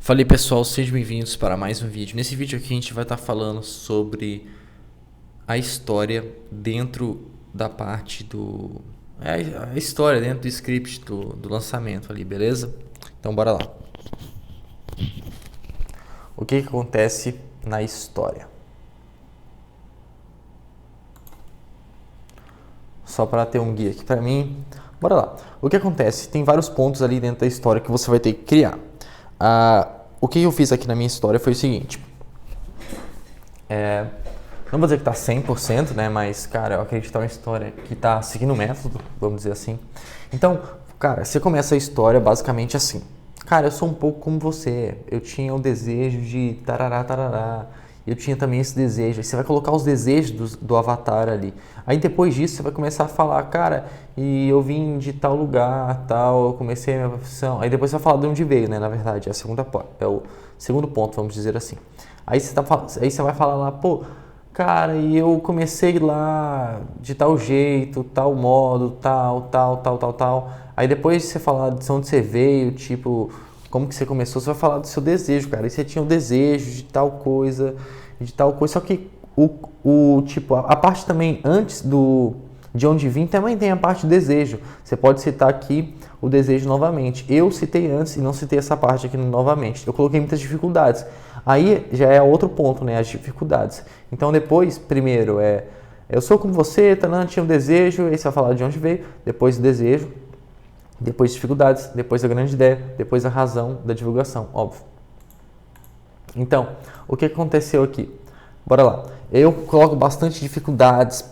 Fala aí pessoal, sejam bem-vindos para mais um vídeo. Nesse vídeo aqui a gente vai estar falando sobre a história dentro da parte do... a história dentro do script do lançamento ali, beleza? Então bora lá. O que acontece na história? Só para ter um guia aqui para mim. Bora lá. O que acontece? Tem vários pontos ali dentro da história que você vai ter que criar. O que eu fiz aqui na minha história foi o seguinte. Não vou dizer que tá 100%, né? Mas, cara, eu acredito que é uma história que tá seguindo o método, vamos dizer assim. Então, cara, você começa a história basicamente assim. Cara, eu sou um pouco como você. Eu tinha o desejo de tarará, tarará. Eu tinha também esse desejo. Aí você vai colocar os desejos do avatar ali. Aí depois disso você vai começar a falar, cara, e eu vim de tal lugar, tal, eu comecei a minha profissão. Aí depois você vai falar de onde veio, né? Na verdade, é o segundo ponto, vamos dizer assim. Aí você vai falar lá, pô, cara, e eu comecei lá de tal jeito, tal modo, tal. Aí depois de você falar de onde você veio, tipo, como que você começou, você vai falar do seu desejo, cara. E você tinha o desejo de tal coisa, Só que tipo, a parte também antes de onde vim também tem a parte do desejo. Você pode citar aqui o desejo novamente. Eu citei antes e não citei essa parte aqui novamente. Eu coloquei muitas dificuldades. Aí já é outro ponto, né? As dificuldades. Então depois, primeiro, eu sou como você, tinha um desejo, aí você vai falar de onde veio, depois o desejo, depois dificuldades, depois a grande ideia, depois a razão da divulgação, óbvio. Então, o que aconteceu aqui? Bora lá. Eu coloco bastante dificuldades,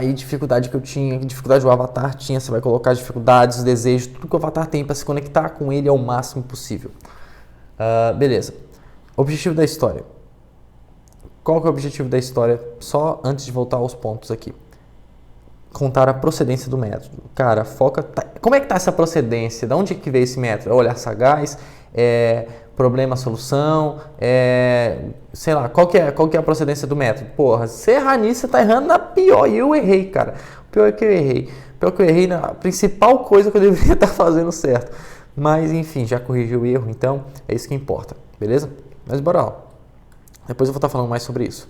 e dificuldade que eu tinha, dificuldade o avatar tinha, você vai colocar as dificuldades, os desejos, tudo que o avatar tem para se conectar com ele ao máximo possível. Beleza. Objetivo da história. Qual que é o objetivo da história? Só antes de voltar aos pontos aqui. Contar a procedência do método. Cara, foca... Como é que tá essa procedência? De onde é que veio esse método? É olhar sagaz? Problema-solução? Sei lá, qual que é a procedência do método? Porra, se errar nisso, você tá errando na pior. E eu errei, cara. O pior é que eu errei. Na principal coisa que eu deveria estar fazendo certo. Mas, enfim, já corrigi o erro, então é isso que importa. Beleza? Mas bora lá. Depois eu vou estar falando mais sobre isso.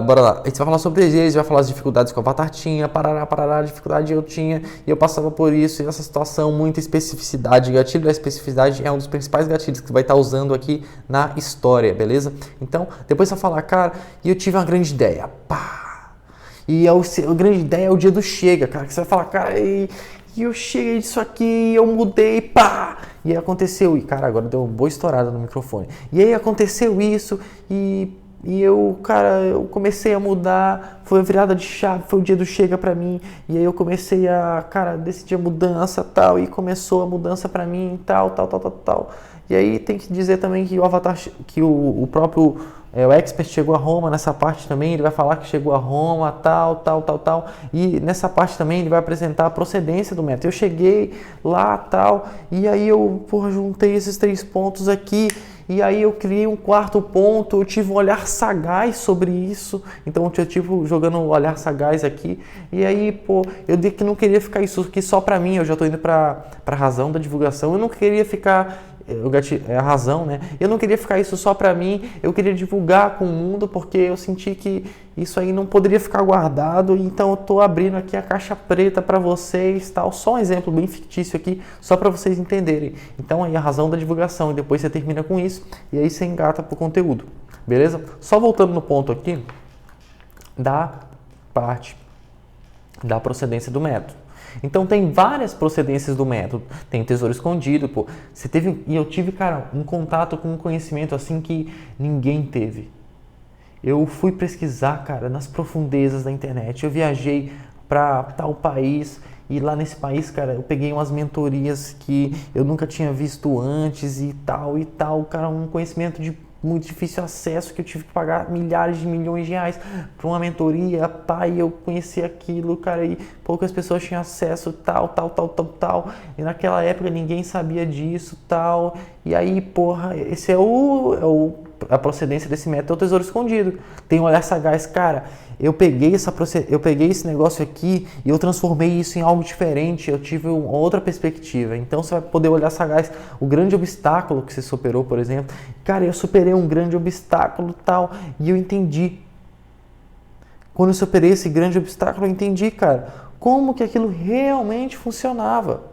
Bora lá. A gente vai falar sobre desejos, vai falar as dificuldades que o avatar tinha, parará, dificuldade eu tinha, e eu passava por isso, e nessa situação, muita especificidade. Gatilho da especificidade é um dos principais gatilhos que você vai estar usando aqui na história, beleza? Então, depois você vai falar, cara, e eu tive uma grande ideia, pá! E a grande ideia é o dia do chega, cara, que você vai falar, cara, e eu cheguei disso aqui, eu mudei, pá! E aí aconteceu, e cara, agora deu uma boa estourada no microfone. E aí aconteceu isso, e eu comecei a mudar, foi a virada de chave, foi o dia do chega pra mim, e aí eu comecei a, decidir a mudança, tal, e começou a mudança pra mim, tal. E aí tem que dizer também que o avatar, que o próprio o expert chegou a Roma nessa parte também, ele vai falar que chegou a Roma, tal. E nessa parte também ele vai apresentar a procedência do método. Eu cheguei lá, tal, e aí eu, juntei esses 3 pontos aqui, e aí eu criei um 4º ponto, eu tive um olhar sagaz sobre isso, então eu tive jogando um olhar sagaz aqui, e aí, eu disse que não queria ficar isso aqui só pra mim, eu já tô indo pra razão da divulgação, eu não queria ficar... a razão, né? Eu não queria ficar isso só pra mim, eu queria divulgar com o mundo, porque eu senti que isso aí não poderia ficar guardado, então eu tô abrindo aqui a caixa preta pra vocês, tal. Só um exemplo bem fictício aqui, só pra vocês entenderem. Então aí a razão da divulgação, e depois você termina com isso, e aí você engata pro conteúdo, beleza? Só voltando no ponto aqui, da parte da procedência do método. Então tem várias procedências do método, tem tesouro escondido, e eu tive, cara, um contato com um conhecimento assim que ninguém teve. Eu fui pesquisar, cara, nas profundezas da internet, eu viajei para tal país, e lá nesse país, cara, eu peguei umas mentorias que eu nunca tinha visto antes e tal, cara, um conhecimento de muito difícil acesso, que eu tive que pagar milhares de milhões de reais para uma mentoria, e eu conheci aquilo, cara, e poucas pessoas tinham acesso, tal, e naquela época ninguém sabia disso, tal, e aí, esse é o a procedência desse método é o tesouro escondido. Tem o olhar sagaz, cara, eu peguei esse negócio aqui e eu transformei isso em algo diferente, eu tive uma outra perspectiva. Então você vai poder olhar sagaz, o grande obstáculo que você superou, por exemplo. Cara, eu superei um grande obstáculo tal e eu entendi. Quando eu superei esse grande obstáculo, eu entendi, cara, como que aquilo realmente funcionava.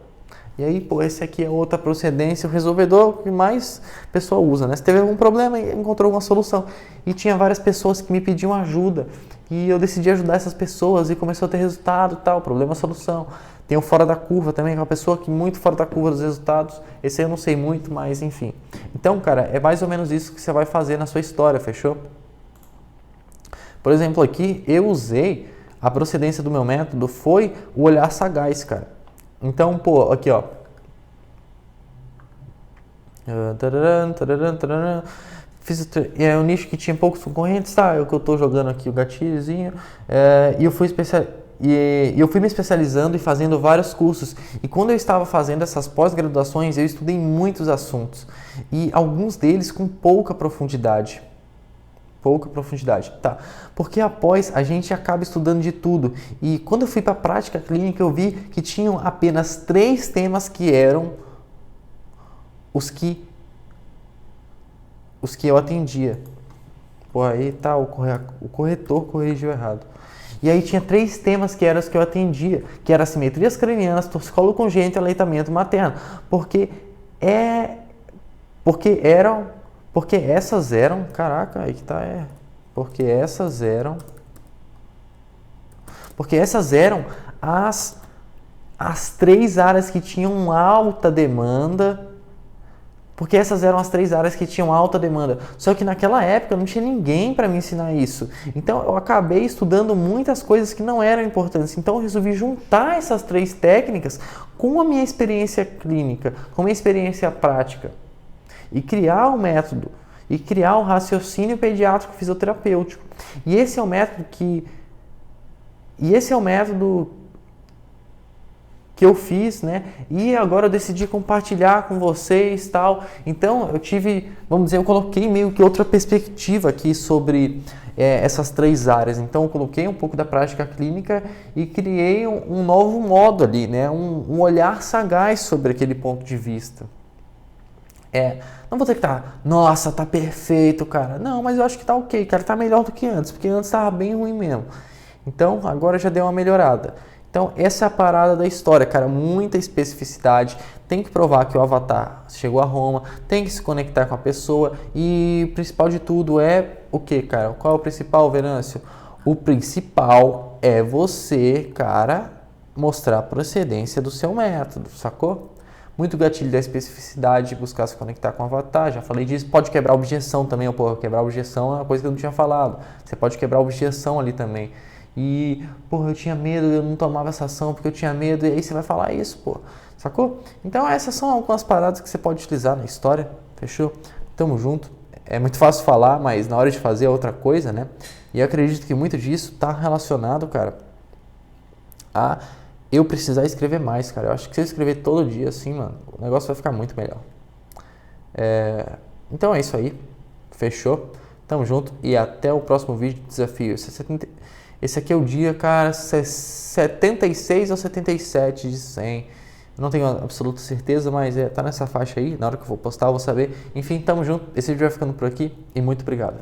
E aí, pô, esse aqui é outra procedência, o resolvedor que mais pessoa usa, né? Se teve algum problema, encontrou uma solução. E tinha várias pessoas que me pediam ajuda. E eu decidi ajudar essas pessoas e começou a ter resultado e tal, problema, solução. Tem o fora da curva também, que é uma pessoa que muito fora da curva dos resultados. Esse aí eu não sei muito, mas enfim. Então, cara, é mais ou menos isso que você vai fazer na sua história, fechou? Por exemplo, aqui eu usei a procedência do meu método, foi o olhar sagaz, cara. Então, pô, aqui ó. É um nicho que tinha poucos concorrentes, tá? É o que eu tô jogando aqui, o gatilhozinho. E eu fui me especializando e fazendo vários cursos. E quando eu estava fazendo essas pós-graduações, eu estudei muitos assuntos. E alguns deles com pouca profundidade. Tá? Porque após a gente acaba estudando de tudo. E quando eu fui para a prática clínica, eu vi que tinham apenas 3 temas que eram os que eu atendia. Pô, aí tá, o corretor corrigiu errado. E aí tinha 3 temas que eram os que eu atendia, que eram assimetrias cranianas, torcicolo congênito e aleitamento materno. Porque essas eram, caraca, aí que tá, porque essas eram as 3 áreas que tinham alta demanda, só que naquela época não tinha ninguém para me ensinar isso, então eu acabei estudando muitas coisas que não eram importantes, então eu resolvi juntar essas 3 técnicas com a minha experiência clínica, com a minha experiência prática, e criar um método, e criar um raciocínio pediátrico fisioterapêutico. E esse é o método que eu fiz, né? E agora eu decidi compartilhar com vocês, tal. Então eu tive, vamos dizer, eu coloquei meio que outra perspectiva aqui sobre essas 3 áreas. Então eu coloquei um pouco da prática clínica e criei um novo modo ali, né? Um olhar sagaz sobre aquele ponto de vista. Não vou ter que nossa, tá perfeito, cara. Não, mas eu acho que tá ok, cara, tá melhor do que antes, porque antes tava bem ruim mesmo. Então, agora já deu uma melhorada. Então, essa é a parada da história, cara, muita especificidade. Tem que provar que o avatar chegou a Roma, tem que se conectar com a pessoa e o principal de tudo é o que, cara? Qual é o principal, Venâncio? O principal é você, cara, mostrar a procedência do seu método, sacou? Muito gatilho da especificidade, buscar se conectar com o avatar, já falei disso. Pode quebrar objeção também, quebrar objeção é uma coisa que eu não tinha falado. Você pode quebrar objeção ali também. E, eu tinha medo, eu não tomava essa ação porque eu tinha medo, e aí você vai falar isso, sacou? Então essas são algumas paradas que você pode utilizar na história, fechou? Tamo junto. É muito fácil falar, mas na hora de fazer é outra coisa, né? E eu acredito que muito disso tá relacionado, cara, a eu precisar escrever mais, cara. Eu acho que se eu escrever todo dia, assim, mano, o negócio vai ficar muito melhor. Então é isso aí. Fechou? Tamo junto e até o próximo vídeo de desafio. Esse aqui é o dia, cara, 76 ou 77 de 100. Eu não tenho absoluta certeza, mas tá nessa faixa aí. Na hora que eu vou postar, eu vou saber. Enfim, tamo junto. Esse vídeo vai ficando por aqui e muito obrigado.